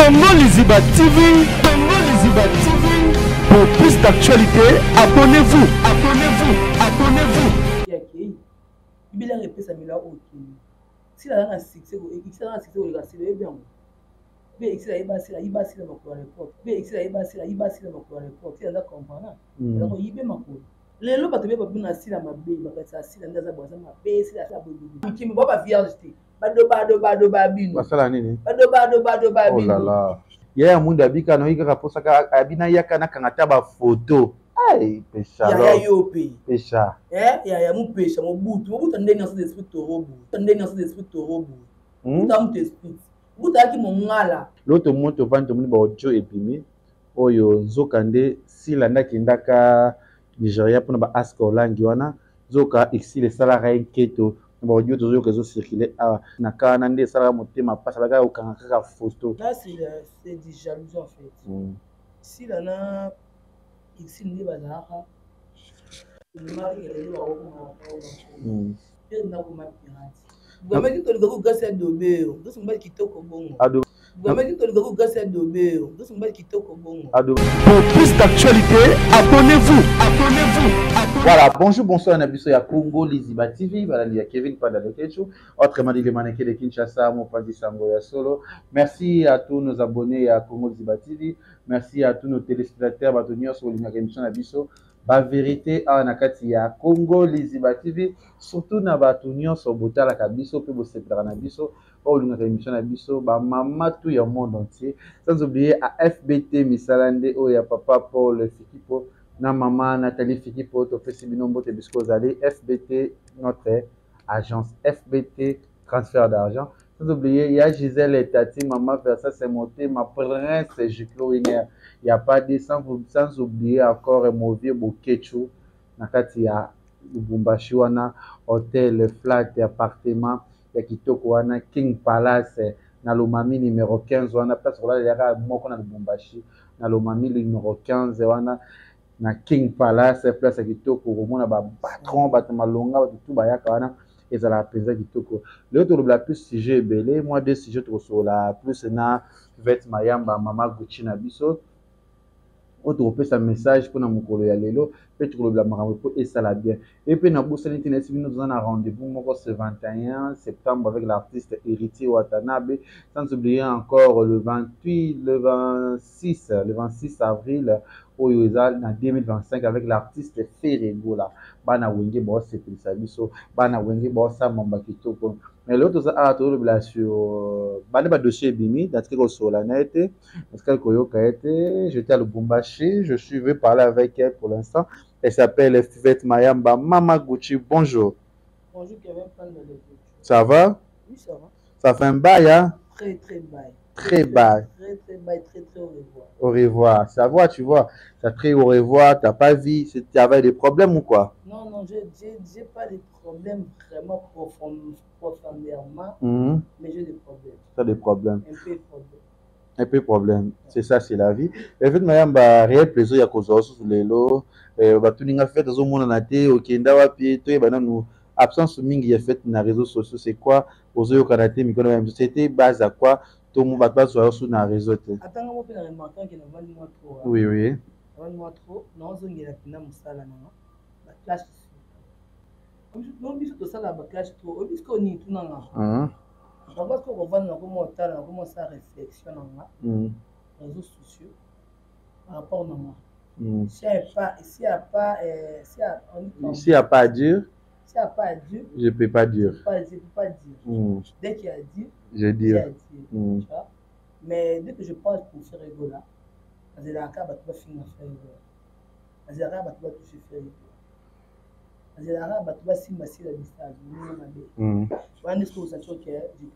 Congo Liziba TV, Congo Liziba TV. Pour plus d'actualité, abonnez-vous, abonnez-vous, abonnez-vous. Il a répété ça, mais là, ok. Si la a succès, il a succès, il a succès, bien. Mais il a passé la, il a passé la pour la porte. Mais il a passé la, il a passé la pour la porte. Il a compris. Alors, il y a ma cour. Les lots pas te mettre pour nassi la mabé, il va passer assis dans la boîte, ma bébé, c'est la boîte. Qui me voit pas vierge. Bado babino. Basala nini? Bado babino. Oh là là. Ya mundu abika no yika posa ka abina yaka na kangata ba photo. Ai, pesha. Ya yope. Pesha. Ya mu pesha, mo butu ndeni nso d'esprit torobo. Ndeni nso d'esprit torobo. Buta mu t'esprit. Buta ki mo ngala. L'autre moto vanto muni ba ojo epimi. Oyo zokande silanda kindaka Nigeria pona ba aska olangi wana. Zoka exile salara enketo. Bon, Dieu toujours que ça circule na kana nde sala motema pasa baga okanga photo. Là c'est du jalousie en fait. Si là na ici ni bazaka. Le mari est là au monde. Il n'a pas mal pirate. Gama ki tolika ku gasa dobe. Dosu mbali kitoko bongo. Gama ki tolika ku gasa dobe. Dosu mbali kitoko bongo. Pour plus d'actualité, abonnez-vous, abonnez-vous. Voilà, bonjour, bonsoir, Nabiso ya Congo Liziba TV, voilà, il y a Kevin Padalokechu, autrement dit les mannequins de Kinshasa, mon padi Sango ya Solo. Merci à tous nos abonnés à Congo Liziba TV, merci à tous nos téléspectateurs, Batonios sur l'émission Nabiso. La vérité, à Nakati ya Congo Liziba TV, surtout na Batonios sur Botala Kabiso, puis Bosepra Nabiso, ou l'émission Nabiso, ba maman tout le monde entier. Sans oublier à FBT Misalande, ou ya Papa Paul Fikipo. Na maman Nathalie Fikipo, to Fessibinombo te Biscozale, FBT, notre agence FBT, transfert d'argent. Sans oublier, il y a Gisèle et Tati, maman Versa, c'est monté, ma prince, c'est Juklo Iner. Il n'y a pas de sans oublier encore Movie Bokechu, Nakati ya Lubumbashi wana, hôtel, flat, appartement, ya Kitoko wana, King Palace, na Lomami numéro 15 wana, place là, il y a Moko na Lubumbashi, na Lomami numéro 15 wana, na King Palace place kitoko komona ba patron ba malonga ba tout ba yaka wana ezala penza kitoko le autre la plus sujet belé moi deux sujets sur la plus na vet mayamba mama Gucci na biso autre peut sa message pour na mukolo ya lelo peut tu la marambo pour et ça la bien et puis na bourse internet nous en a rendez-vous moko ce 21 septembre avec l'artiste Héritier Watanabe sans oublier encore le 28 le 26 avril au en 2025 avec l'artiste Ferregola. Bana wenge boss c'est biso bana wenge boss mamba kitoko mais l'autre ça a tout le sur bana ba dossier bimi d'attrer sur la net parce qu'elle koyoka été j'étais à Lubumbashi je suis venu parler avec elle pour l'instant elle s'appelle Fivette Mayamba Mama Gucci bonjour. Bonjour Kevin. Ça va? Oui ça va. Ça fait un bail hein? Très bail. Très bail. Très au revoir. Au revoir. Ça va, tu vois. Ça très au revoir, t'as pas vu, tu avais des problèmes ou quoi? Non, j'ai pas de problèmes vraiment profondément, mais j'ai des problèmes. T'as des problèmes. Un peu problème. C'est ça, c'est la vie. Et fait, madame, bah, réel plaisir, il y a cause sur les lots. Bah, tout le monde a fait, dans monde en a été, ok, ndawa, puis, tout, bah, nous, absence mingi, il y a fait, dans les réseaux sociaux, c'est quoi? Aux yeux, au Canada, mais quand même, c'était base à quoi? Tout le monde va pas sur les réseaux. Attends, on peut remarquer qu'il y a un trop. Oui. Un trop, non, on y a un musala, non? La classe. Non, bis que ça, la classe trop. Bis qu'on y est tout, non? Parce qu'on va dans comment comment ça réflexion, non? Réseaux sociaux. Par rapport à moi. S'il n'y a pas à dire. S'il n'y a pas à dire, je ne peux pas dire. Je peux pas dire. Dès qu'il y a à dire, je dis. Mais dès que je pense pour faire rigoler, c'est la carte va finir faire rigoler. C'est la carte va toucher faire rigoler. C'est la carte va s'immasser la distance. On est sur ça que je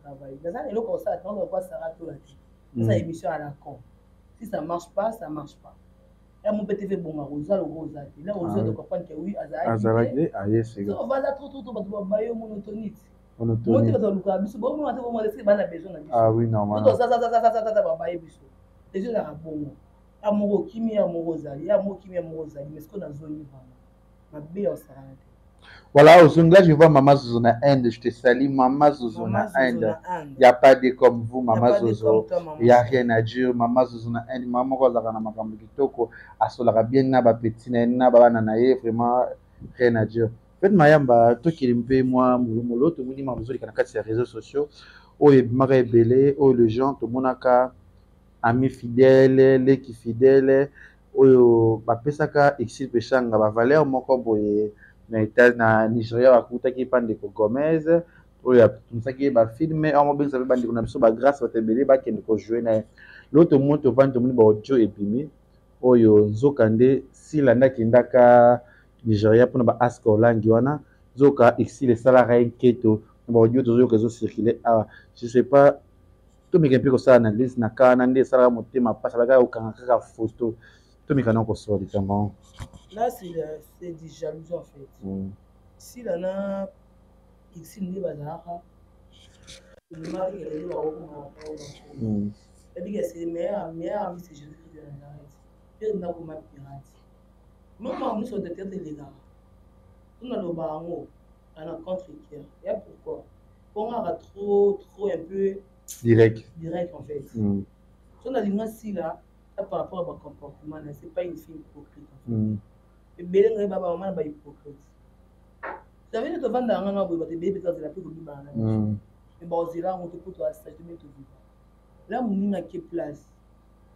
travaille. Dans un élo comme ça, on va voir ça tout la vie. Ça émission à la con. Si ça marche pas, ça marche pas. Et mon petit fait bon, on va le rose. Là, on va comprendre que oui, Azaraki, c'est on va là trop, on va bailler monotonite. Monotonite. Ah oui, normalement. Ça, va bailler biso. Les gens là, bon. Amoureux, qui m'est amoureux, mais ce qu'on a zone, ma belle, ça. Voilà, là, je vois Maman Zozo na Inde. Je te salue, Maman Zozo na Inde. Il n'y a pas de comme vous, Maman Zozo. Il n'y a rien à dire. Maman Zozo na Inde. Maman Zozo na Makambo Kitoko. Asolara bien na ba petit na ba nanaye. Vraiment, rien à dire. Faites Mayamba, toi qui me moi, Molo, tout le monde m'a besoin de ces réseaux sociaux. Oh, et Marais Belé, oh, les gens, tout le monde a amis fidèles, les qui fidèles. Oh, ba pesaka exil pechanga, ba valeur moko boye. Na Nigeria bakutaki Pandeko Gomez oyo atumisaki bafilme awa mobengisa mpe bandeko na biso bagrâce bato ebele bakende kojouer na ye loto moto ovandi tomoni baaudio ebimi oyo nzoka nde sila nde akendaka Nigeria mpona baaska olangi wana nzoka exil esalaka ye nketo na baaudio tozoyoka ezocircule awa je sais pas tomeka mpe kosala na lise na kana nde esalaka motema mpasi abaka kokanga kaka photo tomeka na kosola likambo. Là, c'est du jalousie en fait. Si là, là, ici, il y a des gens qui ont été c'est le meilleur ami, c'est Jésus-Christ de Nazareth. Dieu n'a pas de pirate. Même nous sommes des têtes de gars. Nous avons le baron, on a contre-équipe. Et pourquoi? On a trop un peu direct en fait. Si on a l'image là, par rapport à mon comportement, ce n'est pas une fille hypocrite en fait. Et bien, on va pas mal hypocrite. Ça veut dire que vendre un an, on va te bébé quand il a plus de banane. Et bon, c'est là on te pose à ça, tu mets tout vivre. Là, on n'a qu'une place.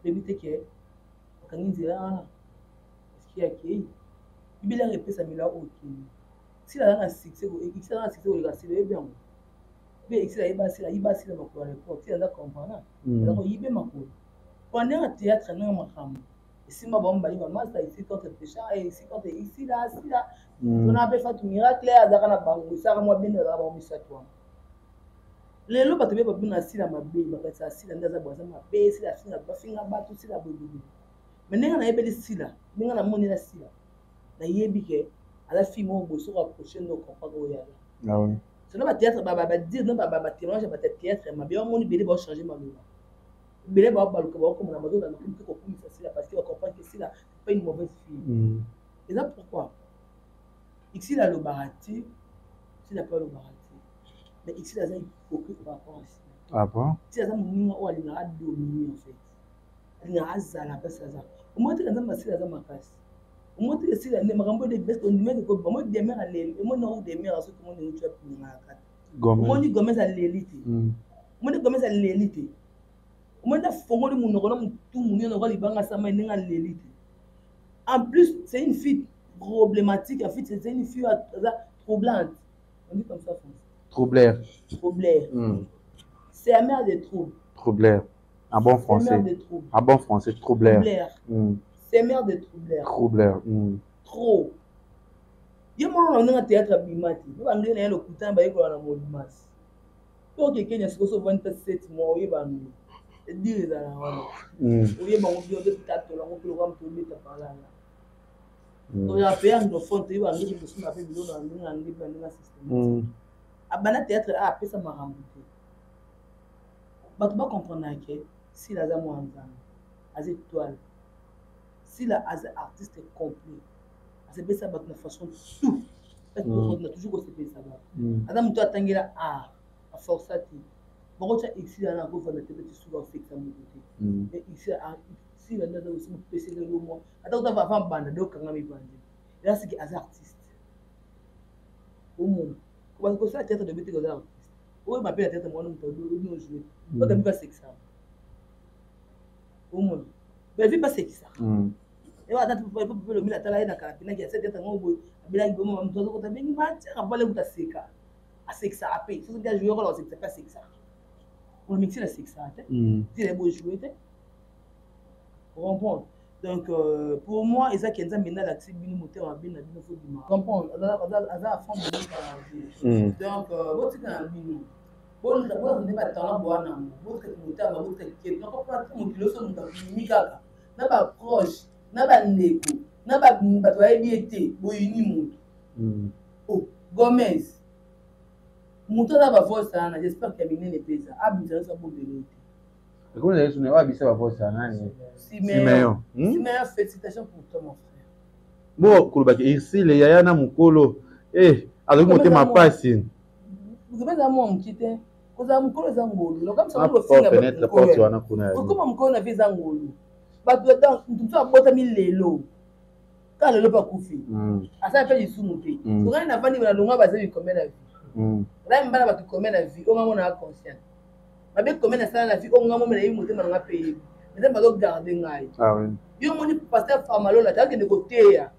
L'éviter que quand il dit là, est-ce qu'il y a qui? Il bien répéter ça, mais là, ok. Si là, on a succès, il a un succès, il a c'est bien. Mais il a pas si là, il va si là, on va l'époque. Si on a compris, alors il est ma cour. Pendant un théâtre, non, ma femme. Si ma bombe bali maman ça ici quand tu péché et ici quand tu ici là on a fait tout miracle à Dakana bango ça moi bien là ba misa toi les lots pas te bien na si la mabe ba ça si la ndaza boza mabe si la finga ba finga ba tout si la bobo mais ninga na yebeli si la ninga na moni la si la na yebi ke ala fi mo bo so rapprocher no comprendre o ya ah oui c'est non ba théâtre ba dire non ba témoignage ba théâtre mabe on moni beli ba changer ma loi Bélé va pas le comme la maison dans le coup comme facile parce qu'on comprend que c'est pas une mauvaise fille. Et là pourquoi? Ici là le barati, c'est n'a pas le barati. Mais ici là c'est hypocrite par rapport à ça. Ah bon? Si là mon ou ali na dominer en fait. Ali na azala pas ça. Au moins tu là ma si là ma casse. Au moins tu si là les marambo de best on met de quoi moi des mères à l'élite. Moi non des mères à ce que moi ne tu as plus na carte. Moi ni gomes à l'élite. Moi ni gomes à l'élite. Moi, en plus, c'est une fille problématique. En fait, c'est une fille troublante. On dit comme ça, France. Troublère. C'est la mère des troubles. Troublère. En bon français. En bon français, troublère. C'est la mère des troublères. Troublère. Trop. Il y a un théâtre à Bimati. Il y a un coutin qui est à Modimas. Pour quelqu'un qui a 27 mois, il va nous. Dire là oui bon on dit peut-être là on peut le voir pour mettre par là donc la paix de fond tu vas nous dire que ça fait besoin d'un système abana théâtre a appelé ça marambo bah tu vas comprendre que si la dame en as étoile si la as artiste complet c'est ça de façon tout on a toujours que c'est ça adam tu attends là à force ça bon tu ici là on va mettre petit souvent fixe à mon côté mais ici si là dans aussi PC le mois attends tu vas faire bande donc quand même bande là c'est que as artiste au monde parce que ça tête de mettre aux artistes oui ma père tête moi nous jouer pas de pas sexe ça au monde mais vite pas sexe ça et voilà tu peux le mettre là dans la carapine qui a cette tête moi boy bila ngo moi mtoto ko tabengi match rapale utaseka a sexe ça après ça c'est jouer là c'est pas sexe ça pour mixer la sexe ça si les beaux jouer comprendre donc pour moi et ça qui est maintenant la tribune moteur en bien la bien faut du comprendre à fond de donc votre quand bien bon ne pas tant boire votre moteur votre qui donc pas mon kilo so mon mika na ba proche na ba ndeko na ba bato ya biete boyini mutu oh Gomez mutu na ba voix sana j'espère qu'il y a bien les pesa abisa ça pour de comment les gens ne va pas voix sana si meilleur félicitations pour toi mon frère bon kolobaki ici les yaya na mukolo Eh, alors monter ma passe. Vous avez un mot qui était. Vous avez un mot zangolo. Comme ça, vous pouvez fenêtre la porte wana kuna. Comment mko na visa ngolo? Ba tu attends, tu as bota mi lelo. Quand le pas koufi. Asa fait du sumuté. Pour rien avant ni na longa ba zebi combien la vie. Là mbana ba tu combien la vie. On a conscience. Ba be combien na sala la vie. On a mo na yi moté na nga payer. Mais ba do garder ngai. Ah oui. Yo moni pasteur famalo la ta ke ne côté ya.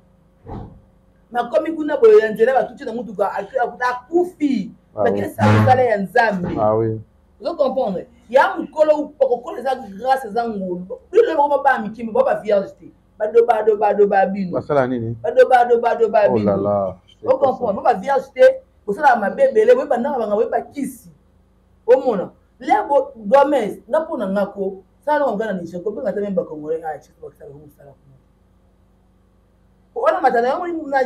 Na komi kuna boyo ya nzela ba tuti na mutu ga akufi. Parce que ça vous allez en zambi. Ah oui. Vous comprenez? Il y a un colo pour ça grâce à ngolo. Plus le moment pas mi kimi ba vierge. Bado babino. Ba sala nini? Bado babino. Oh là là. Vous comprenez? Ba vierge pour ça ma bébé we ba na ba ba kisi. O mona. Lebo Gomez na pona ngako. Ça non ngana ni cheko ba tamemba kongole a cheko ba sala ko sala. On matana on na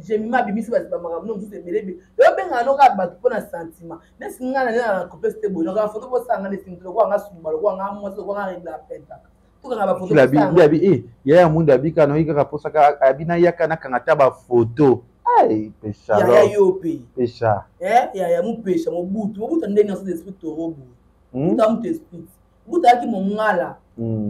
jemima bimisi ba mama no juste belebe yo benga no ka ba pona sentiment mais ngana na complexe bo no ka photo bo sanga ne sinto ko nga sumba ko nga mo so ko nga regla penta to ka ba photo la bi ya munda bika no ika posa ka abina yaka na kangata ba photo ai pesha ya yo pe pesha ya mu pesha mo butu ndeni so esprit to robo muta mu esprit buta ki mo ngala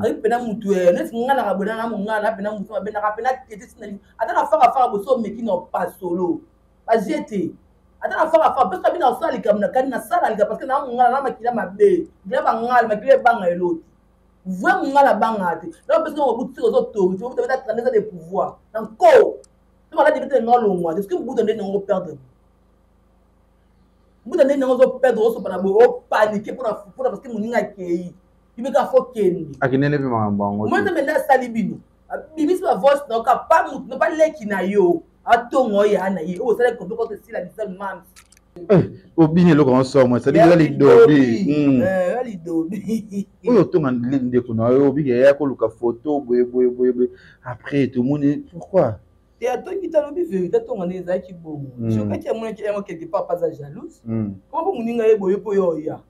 ai pena mutu nesi ngana ka bona na ngana pena mutu ba bena ka pena tete sinali atana faka bo so meki no pas solo ba jete atana faka parce que bina sali kam na kan na sala liga parce que na ngana na makila mabe dia ba ngala makile banga eloti voit ngala banga te là parce que on butu zo to tu veux être dans des pouvoirs encore tu vas la dire non lo moi est-ce que butu ndeni ngo perdre butu ndeni ngo perdre so para bo paniquer pour parce que moninga kei ibeka fokendi akinene pe makambo moi te mena salibino bimisi ba voice no ka pa mutu no pa leki na yo atongo ya na yi o sala ko ko si la disal man obine lo ko so moi ça dit la lidobi la lidobi o tonga ndinde ko na yo bige ya ko luka photo boye après tout le monde pourquoi et atongi talobi vérité tonga ne za ki bomo je ka ti amona ki emo quelque part pas jalouse comment moninga ye boye po yo ya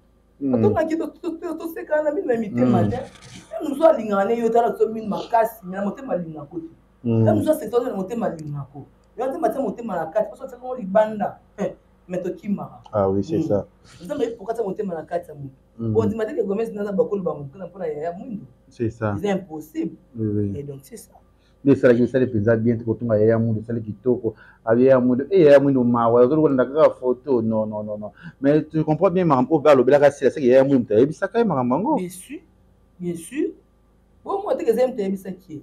atonga ki to sekana mimi mitema te nous allons lingane yo tala so mine makasi na motema lingako te nous allons se tourner na motema lingako yo te matema motema la kati parce que c'est libanda mais to kimara ah oui c'est ça nous allons pourquoi ça motema la kati mu on dit matin que Gomez n'a pas bakolo ba mukana pona ya mwindo c'est ça c'est impossible et donc c'est ça mais ça qui ça les pizza bien to tunga ya mwindo ça qui toko avec ya mwindo ya mwindo mawa zo ko ndaka photo non mais tu comprends bien maman au vers le bela c'est ça ya mwindo et bisa kai mamango bien sûr bon moi te que j'aime te bisa qui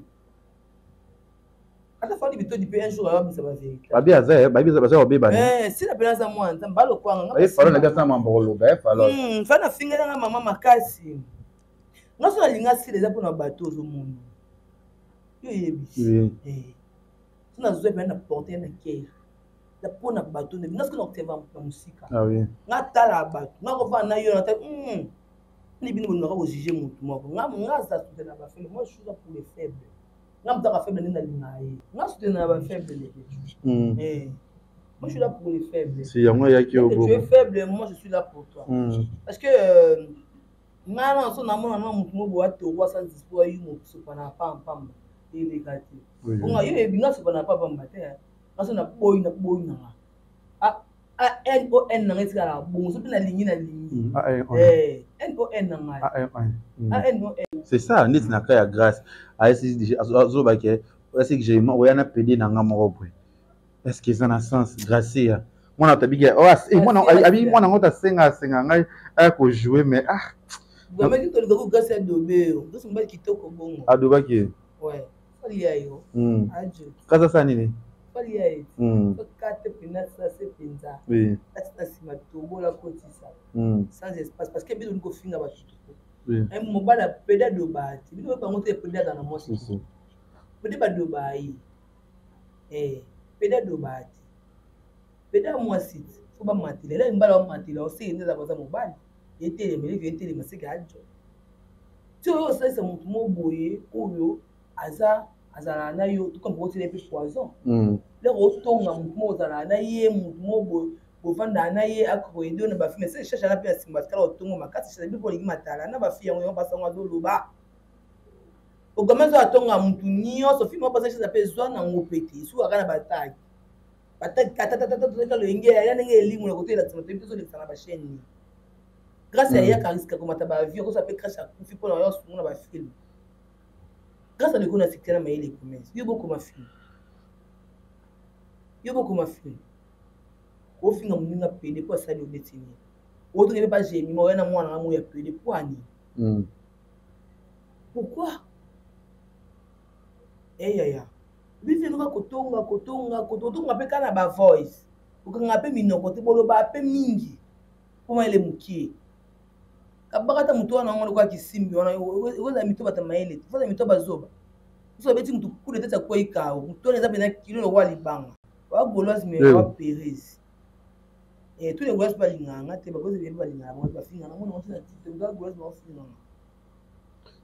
ata fali bito di un jour ça va vérité ba bien ça ba bisa ba ça obeba si la pena za moi nzamba lo kwanga ba falo na gasa mambo lo ba falo fana finga na mama makasi ngaso na linga si les apona bateau zo mundo yo yebi sina zo pena porter na cœur la pona bateau ne ngaso na octave na musika ah oui ngata la bateau ngako fa na yo na tête ni bino na ko juger mutu moko ngaza soutenir ba faible moi je suis là pour les faibles ngam faible na lingaye nga soutenir ba faible moi je suis là pour les faibles c'est yango yaki obo tu es faible moi je suis là pour toi parce que ngana so na mona na mutu mo bo ato wa sans espoir yi mo so pana pam il est gâté bon yo e bina so pana pam te ngaso na boy na NON na ngisi kala bon so pina lingi NON na NON c'est ça nit na kaya grâce a esi azo ba ke est-ce que j'ai moi yana pédé na ngamo robwe est-ce que ça na sens gracia moi na tabiga moi na abi moi na ngota senga ngai a ko jouer mais Gomez dit que le gars c'est dobé donc c'est mbali kitoko bongo adoba ki ouais fali yayo ajo kaza sana nini fali yayo kate pina ça c'est pinza oui c'est sima tobo la kotisa sans espace parce que bino niko finga ba tutu un mobile peda do bati bino ba ngote peda dans la mosi peda ba do bai peda do bati peda mosi faut ba matile là mbala ba matile aussi nda ba za mobile était mais était mais c'est gajo tu vois ça c'est mon boye oyo azala na yo tout comme retirer plus poison le rotonga mo azala na ye mo boye bovanda na ye akoyedo na ba fi mais c'est cherche na pia simba kala otongo makasi c'est bi ko ligi matala na ba fi yango basa ngwa zoloba o gomezo atonga mutu nyo so fi mo basa chez appelle zwa na ngopeti su akana bataki Batata le ngé ya ndenge elimu na côté la timote biso le sana ba chaîne. Grâce à ya karisika comme ta ba vie ko ça peut crash à kufi pour la sur na ba film. Grâce à le qu'on a cité na maïle commerce. Yo beaucoup ma film. Yo beaucoup ma film. Au fin on ninga pédé pour ça le détenu. Autre ne pas j'ai mis moi na moi na mo ya pédé pour ani. Pourquoi? Ya. Bife nuka kotonga pe kana ba voice. Ukanga pe minoko te bolo ba pe mingi. Poma ele mukie. Kabakata mutu wana ngolo kwa kisimbi wana oza mito bata maele. Foza mito bazoba. So beti mutu kule tata kwa ikao. Mutu wana zabe na kilo no wali banga. Wa goloise me wa Perez. Tous les goloise ba linganga te ba koze be ba linganga ba finga na mona on te ga goloise ba finga.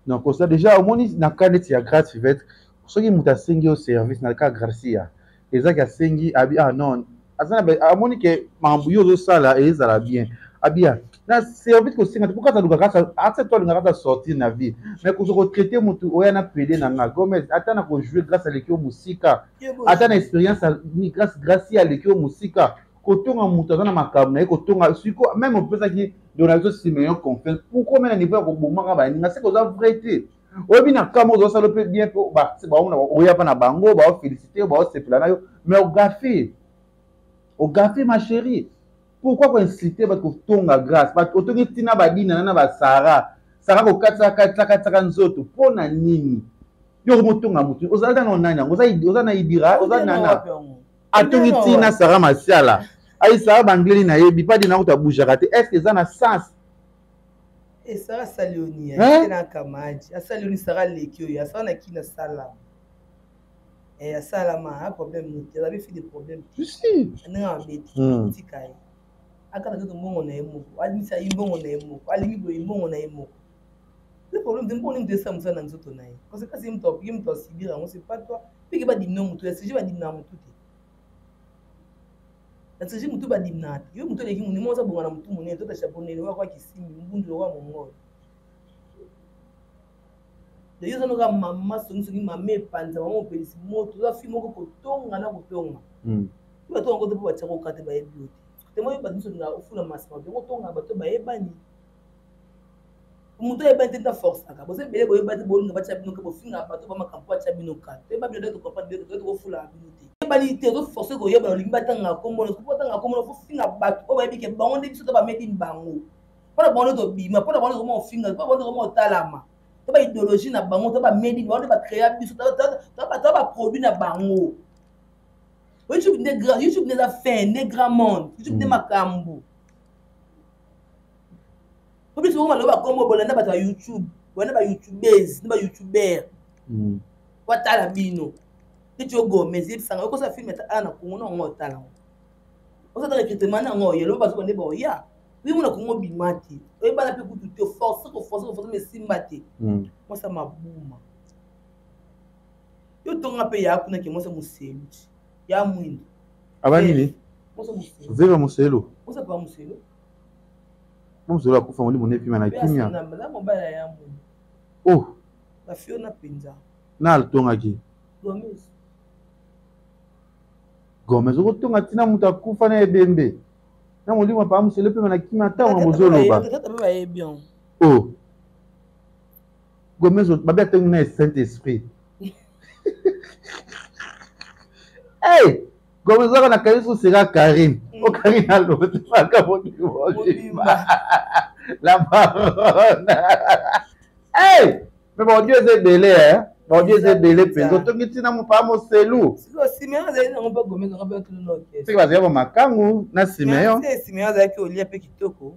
Donc ça déjà au moins na cadre ya grâce vivette. Soki muta sengi au service na ka Gracia eza ka sengi abi non azana amoni ke mambuyo zo sala eza la bien abia na service ko senga pourquoi ça luka ka ata to linga ka sortir na vie mais ko so traiter mutu oya na pede na nga Gomez ata na ko jouer grâce à l'équipe musika ata na expérience ni grâce Gracia l'équipe musika ko tonga mutu azana makambo na ko tonga siko même on peut ça qui Donald Simeon confiance pourquoi même niveau ko bomaka ba ninga c'est ko za vérité oyebi na kamo zo salo pe bien po ba se ba ona oya pa na bango ba féliciter ba se plana yo mais au gafé ma chérie pourquoi ko inciter ba ko tonga grâce ba otongi tina ba dina na ba Sara ko katsa nzoto pona nini yo ko motonga mutu ozalda na nani oza na ibira oza na atongi tina Sara masiala ai Sara bangleli na yebi pa dina ko ta bougera te est-ce que ça na sens? Et Sarah Salioni, c'est dans Kamaji. Salioni Sarah Lekio, il y a ça na qui na Salam. Et Salama a problème, il avait fait des problèmes. Si. Non, mais petit kai. Akana to mbongo na emo. Admisa imbongo na emo. Alimi imbongo na emo. Le problème de mbongo de ça musa na nzoto na ye. Parce que si mto sibira, on c'est pas toi. Puis ba dimno mutu, c'est je ba dimna mutu. Ntsiji mutu ba dimnati yo mutu leki muni moza bonga na mutu muni tota chaponele wa kwa kisimi mbundu wa mongo de yo zanoka mama songi mame panza mama pelisi moto za fi moko kotonga na kotonga yo to ngo to ba tsako kate ba ebi te mo ba diso na ofula masma de kotonga ba to ba ebani mutu eba tenta force aka bo se bele bo eba te bo nga ba tsa bino ka bo finga ba to ba makampo tsa bino ka te ba bele to ko pa de to ofula bino bani te to forcer ko yeba lingi batanga kombo ko batanga kombo fo finga bat o ba bike bango de biso to ba meti bango pona bango to bima pona bango ko mo finga pona bango ko mo talama to ba idéologie na bango to ba medi bango ba créer biso to ba produit na bango YouTube ne la fin ne grand monde YouTube ne makambo ko biso ko ma lo ba kombo bolanda ba YouTube bona ba YouTubers ne ba YouTuber watala bino tu go mais il sanga ko sa film ta ana ko no ngotala o sa ta recrutement na ngoye lo ba so ne bo ya wi mo na ko mo bimati e ba na pe ku tu force me simbati mo sa mabuma yo tonga pe ya kuna ke mo sa muselu ya mwindo abani ni mo sa muselu zero muselu mo sa pa muselu akufa mo ne pima na kimia na mo ba ya mwindo oh la Fiona Pinza na altonga ki Gomez okotonga tina mutu akufa na ebembe na molimo pa musele pe na kima ta wa mozoloba oh Gomez babia tengu na Saint-Esprit hey Gomez na kaiso sera Karim o Karim na l'autre pas bon la baronne hey mais mon Dieu c'est belé hein. Bon Dieu c'est belé penzo tongi tina mo pa mo selu siko Simeon za na ngomba Gomez ngomba to no ke siko bazia makangu na Simeon Simeon za ke olia pe kitoko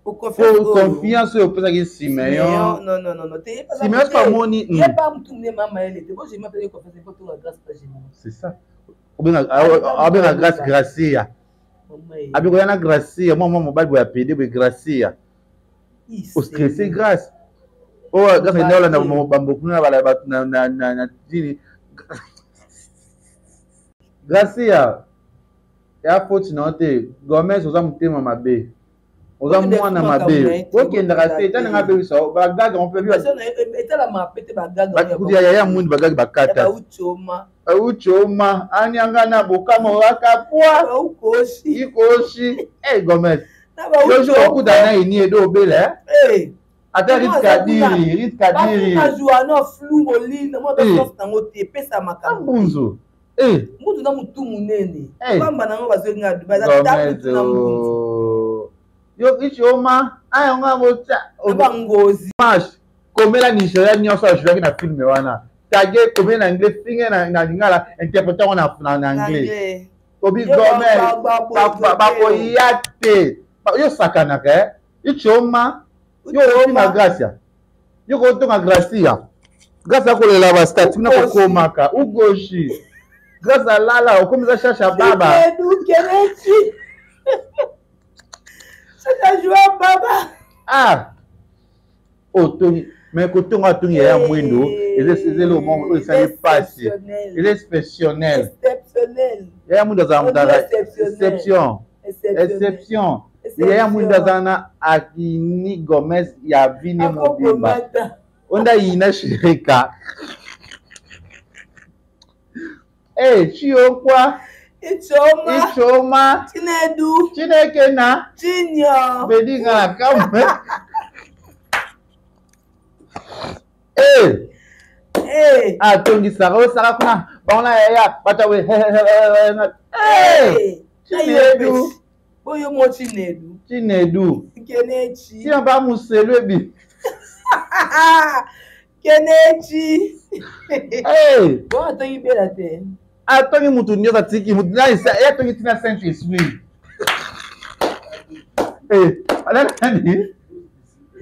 o confiance o pesa ki Simeon non Simeon pas moni il y a pas mtu ne mama elle te bon je m'appelle confiance pour toi grâce pas j'ai c'est ça ou bien grâce Gracia abi ko yana Gracia moi mobile boya pede be Gracia o stressé grâce oh grâce à na bamboku na bala na dini Gracia ya faute na te Gomez oza mutema mabe oza mwana mabe okendaka te tani nga be so bagaga on peut lui etala mapete bagaga ya mundi bagaga bakata uchoma Uchoma, anyangana bokamo wakapwa. Ukoshi. Ikoshi. Eh, Gomez. Naba Yo joue beaucoup d'années et ni edo bele. Eh. Attends, Rit Kadiri. Pas jouer non flou moline, moi dans na ngote pesa makambo. Mbunzo. Eh. Mutu na mutu munene. Eh. Bamba na ngo bazolinga duba za tapu na mbunzo. Yo Uchoma, ayonga bota. Naba ngozi. Mash. Komela Nigeria nyonso ajouaki na film wana. Tage komela na anglais finge na lingala interprétant na anglais. Obi Gomez. Bakoyate. Yo sakanaka. Uchoma. Yo ofinga Gracia. Yo kotonga Gracia. Gracia kolela ba statut na kokomaka. Ugoshi. Gracia lala okomisa shasha baba. Kenechi. Ça joue baba. Ah. Otongi. Mais kotonga tongi ya mwindo. C'est le moment où ça est passé. Il est exceptionnel. Exceptionnel. Ya mwindo za mdara. Exception. Exception. Ya mwindo zana akini Gomez ya vini mobimba. Onda ina shirika. Eh, Chiokwa. Ichoma. Chinedu. Chinekena. Chinyo. Bedinga kamwe. Eh. Eh. Atongi sara kuna. Baona ya batawe. Eh. Chinedu. Boyo mo Chinedu. Chinedu. Kenechi. Si on va mousseler. Kenechi. Eh. Bon, atongi bela te. Atongi mutu nyoza tiki mutu na isa ya tongi tina Saint Esprit. Eh, alani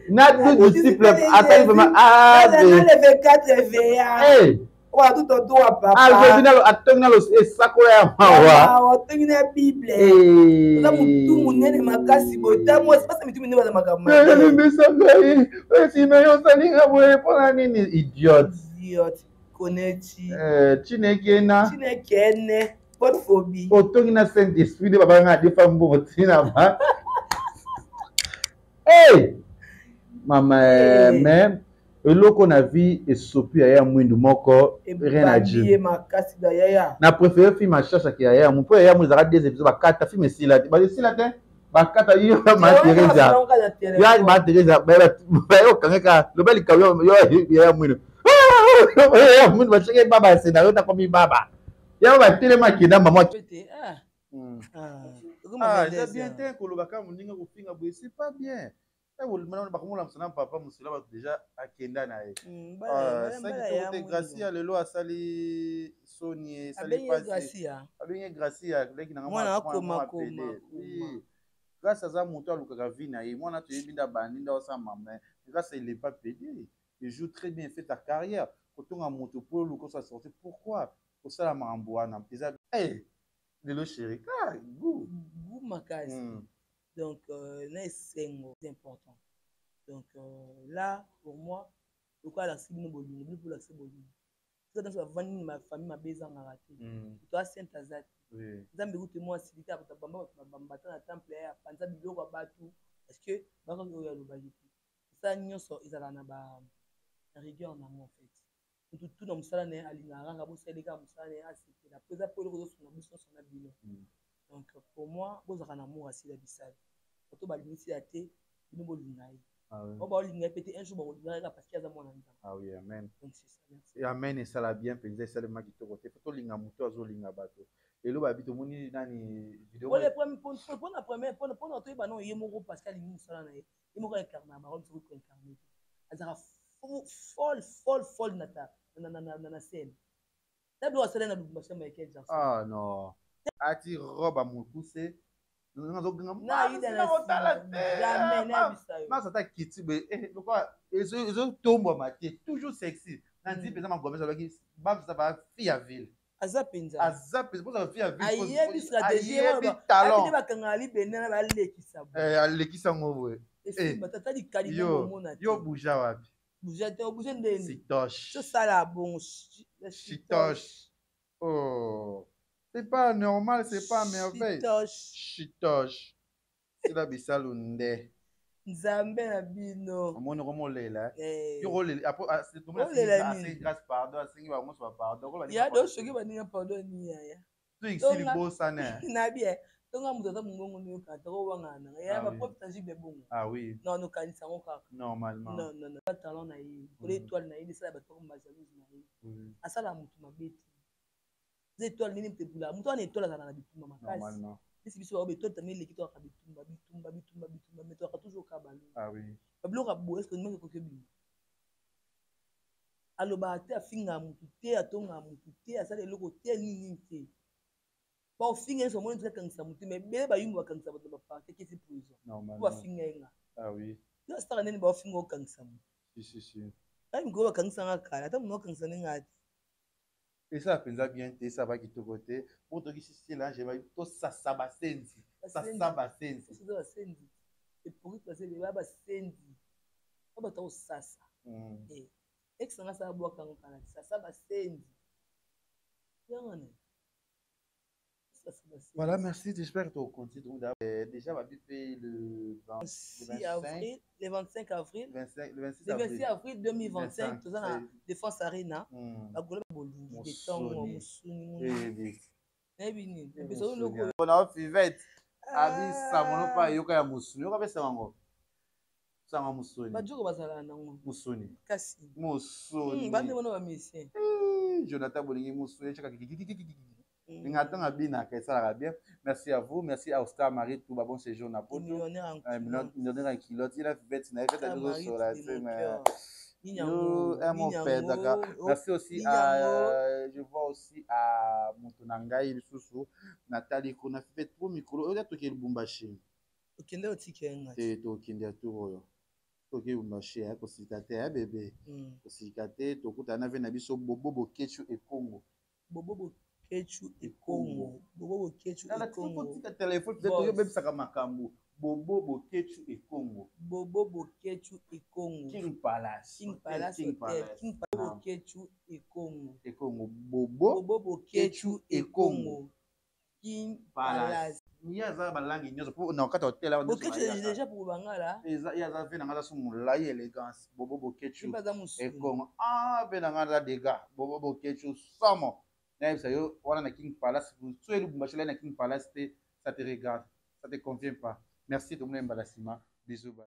na deux disciples attendez vraiment ah dans le 24 VA. Eh. Wa tout to papa. Algo bina atongi na los esako ya mawa. Atongi na Bible. Eh. Na mutu munene makasi bota mo c'est pas ça mutu munene wa makambo. Mais ça gagne. Sinon yo salinga boye pona nini idiot. Idiot. Konechi. Chinekena. Chinekene. Pas phobie. Otongi na Saint Esprit de baba nga defa mbo tina ba. Eh! Mama mais eloko na vie esopi ya mwindu moko rien à dire. Makasi da yaya. Na préféré film à chacha ki ya mon po ya mo zara des épisodes ba 4 film sila ba sila te ba 4 yo ma Teresa. Ya ma Teresa ba yo kangeka lo bali ka yo ya mwindu. Ya mwindu ba cheke baba scénario ta komi baba. Ya ba telema kina mama. Ah, c'est bien te kolobaka moninga kofinga boye c'est pas bien. Maintenant bakomona msana papa musila ba déjà akenda na ye. Ça qui te Gracia lelo asali Sonie sali passé. Abenye Gracia leki na mwana koma. Grâce à ça moto alukaka vie na ye. Mwana to yebinda bandinda osama mais grâce il est pas pédé. Il joue très bien fait ta carrière. Kotonga moto pour luko sa sortir pourquoi? Pour ça la mamboana. Eh lelo chéri. Ah, goût makasi. Donc, c'est important. Donc, là, pour moi, le cas la cible pour la cible. C'est dans ma famille, ma maison a raté. Toi, c'est un azat. Zambe route moi, si tu as un temple, panza bilo à batu. Parce que, par contre, il y a le bagiti. Ça, nous sommes, ils ont la rigueur en amont, en fait. Tout dans le salon, à l'ingara, vous savez, les gars, vous savez, c'est la prise à pour le réseau sur la mission sur la bilo. Donc, pour moi, vous avez un amour assez abyssal. Quand on va l'initier, nous allons l'initier. On va l'initier un jour, on va l'initier parce qu'il y a un monde. Ah oui, amen. Donc, c'est ça. Et amen, et ça l'a bien pensé, c'est le mec qui te côté. Faut que l'inga muto azo l'inga bateau. Et là, bah, tout le monde nani vidéo. Pour la première, pour notre bah non, il est mort parce qu'il est ça là. Il mort incarné, marron sur incarné. Azara folle nata, na scène. D'abord, ça là, nous sommes avec elle. Ah non. Ati robe à mon poussé. Non, ça t'a quitté, mais le quoi, ils ont tombé ma tête, toujours sexy. Nanti, par exemple, Gomez, ça va fille à ville. Azapinza. Azapinza, pour ça fille à ville. Aïe, stratégie, talent. Yo, bouja wapi. Sitoche. Sitoche. Oh. C'est pas normal, c'est pas merveille. Chitoche. Chitoche. C'est la bisalunde. Nzambe na bino. Omoni komolela. Eh. Yo kolela après c'est tout Oh, lela assez nini? grâce pardon, asengi ba moso pardon. Ya do soki baninga pardon ni ya. Tu ici bossa ne. Na bien. Tonga muto ta mungongo ni ka to wanga na. Ya Ah ba oui. preuve tangible bongo. Ah oui, Non, no kanisa ngo kaka. normalement. Non, non, non. Pas talent na ye. Pour l'étoile na ye, ça ba to ma jalouse na ye. Asala mutu mabeti. Ze étoile nini mpebula. Mutu ana étoile za na bituma makasi. Normalement. Si biso ba étoile tamé leki to ka bitumba, mais to ka toujours ka balu. Ah oui. Bablo ka bo est-ce que nous ko kebi. Aloba te afinga mutu te atonga mutu te asala eloko te nini te. Ba ofinga so mo ntika kangisa mutu mais bele ba yumba kangisa ba ba pa ke si prison. Normalement. Ba finga nga. Ah oui. Yo stara nini ba ofinga o kangisa mutu. Si. Ai mko ba kangisa nga kala ata mo kangisa nga ati. Et ça penza bien te ça va qui te côté. Pour toi qui si là je vais to ça ba sensi. Ça ba sensi. Ça ba sensi. Et pour que ça ba sensi. Ba ta o sasa. Eh. Excellent ça bois quand ça ba sensi. Yangane. Voilà, merci. J'espère que tu continues. Déjà, va biper le 26 avril, le 25 avril, le 26 avril 2025, tout ça la Défense Arena. On a Fivette. Abi samono pa yoka ya musuni. Yoka pesa wango. Sanga musuni. Bajoko bazala nango. Musuni. Kasi. Musuni. Bande wana ba mission. Jonathan Bolingi musuni chaka kiki. Ngata bina ka ça bien. Merci à vous, merci à Oscar Marie tout bon séjour na poto. Millionnaire en kilote, il a fait na fait des choses sur la scène. Merci aussi à je vois aussi à Montonangai Lisusu Nathalie qu'on a fait trop micro et to ke Lubumbashi. Okende otikenga. To kinde to oyo. To ke Lubumbashi ko sikate bébé. Ko sikate to kutana ve na biso bobo kechu e Congo. Bobo Kechu et Congo. Bobo Kechu et Congo. Téléphone peut-être même ça makambo. Bobo Kechu et Congo. Bobo Kechu et Congo. King Palace. King Kechu et Congo. Et Congo. Bobo Kechu et Congo. King Palace. Nia za balangi nyoso pour na kata hotel là. Bobo Kechu déjà pour bangala. Ya za ve na ngala so mulai élégance. Bobo Kechu et Congo. Ah be na ngala dega. Bobo Kechu samo. Yo, on a King Palace, vous soyez le King Palace, ça te regarde, ça te convient pas. Merci de mon embarrassement. Bisous.